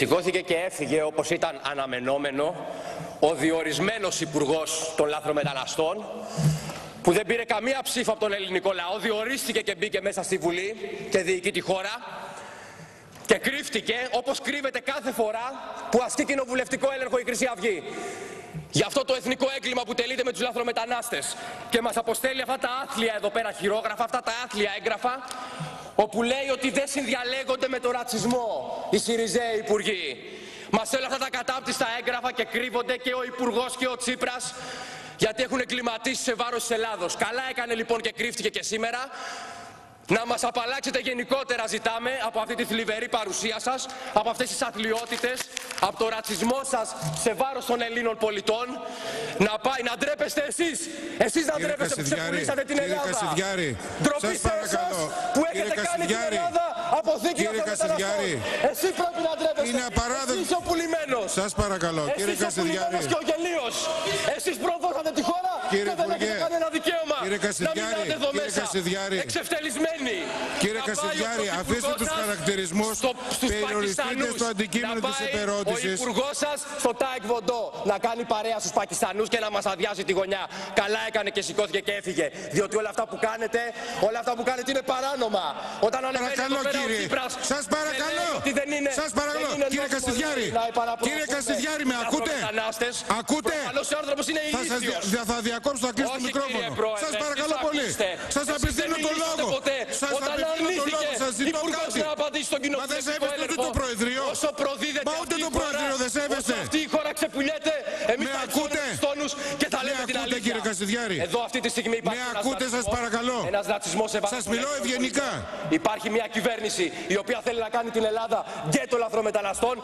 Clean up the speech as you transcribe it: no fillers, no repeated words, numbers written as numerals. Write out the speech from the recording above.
Σηκώθηκε και έφυγε, όπως ήταν αναμενόμενο, ο διορισμένος υπουργός των λαθρομεταναστών, που δεν πήρε καμία ψήφο από τον ελληνικό λαό, διορίστηκε και μπήκε μέσα στη Βουλή και διοικεί τη χώρα και κρύφτηκε όπως κρύβεται κάθε φορά που ασκεί κοινοβουλευτικό έλεγχο η Χρυσή Αυγή. Γι' αυτό το εθνικό έγκλημα που τελείται με τους λαθρομετανάστες και μας αποστέλει αυτά τα άθλια εδώ πέρα χειρόγραφα, αυτά τα άθλια έγγραφα, όπου λέει ότι δεν συνδιαλέγονται με το ρατσισμό οι Σιριζέοι υπουργοί. Μας στέλνουν αυτά τα κατάπτυστα έγγραφα και κρύβονται και ο υπουργός και ο Τσίπρας, γιατί έχουν εγκληματίσει σε βάρος της Ελλάδος. Καλά έκανε λοιπόν και κρύφτηκε και σήμερα. Να μας απαλλάξετε γενικότερα, ζητάμε, από αυτή τη θλιβερή παρουσία σας, από αυτές τις αθλιότητες, από το ρατσισμό σας σε βάρος των Ελλήνων πολιτών. Να ντρέπεστε εσείς. Εσείς να ντρέπεστε που ξεπουλήσατε την Ελλάδα. Ντροπή σε εσάς που έχετε κάνει την Ελλάδα αποθήκη λαθρομεταναστών. Εσείς πρέπει να ντρέπεστε. Είναι απαράδεκτο. Εσείς ο πουλημένος. Σας παρακαλώ, κύριε Κασιδιάρη. Εσείς ο πουλημένος και ο γελίος. Εσείς προδώσατε τη χώρα και δεν έχετε κανένα δικαίωμα να μιλάτε εδώ μέσα. Εξευτελισμένοι. Κύριε Κασιδιάρη, αφήστε τους χαρακτηρισμούς, περιοριστείτε στο αντικείμενο της επερώτησης. Ο υπουργός σας στο Τάικβοντό να κάνει παρέα στους Πακιστανούς και να μας αδειάσει τη γωνιά. Καλά έκανε και σηκώθηκε και έφυγε. Διότι όλα αυτά που κάνετε είναι παράνομα. Όταν ανεβαίνει εδώ πέρα ο Τσίπρας, σας παρακαλώ, σας παρακαλώ, κύριε Κασιδιάρη, κύριε Κασιδιάρη, με ακούτε? Ακούτε? Θα διακόψω, θα κλείσω το μικρόφωνο. Σας παρακαλώ πολύ. Σας απευθύνω το λόγο. Σας απευθύνω το λόγο, σας ζητώ κάτι. Μα δεν σέβεστε ούτε το Προεδρείο. Μα ούτε το Προεδρείο δεν σέβεστε. Αυτή η χώρα ξεπουλιέται. Εμείς θα ακούτε στόνους και θα λέμε την αλήθεια. Κύριε Κασιδιάρη. Εδώ αυτή τη στιγμή υπάρχει σας παρακαλώ. ένας ρατσισμός σε βάρος. Σας μιλώ ευγενικά. Υπάρχει μια κυβέρνηση η οποία θέλει να κάνει την Ελλάδα γκέτο λαθρομεταναστών.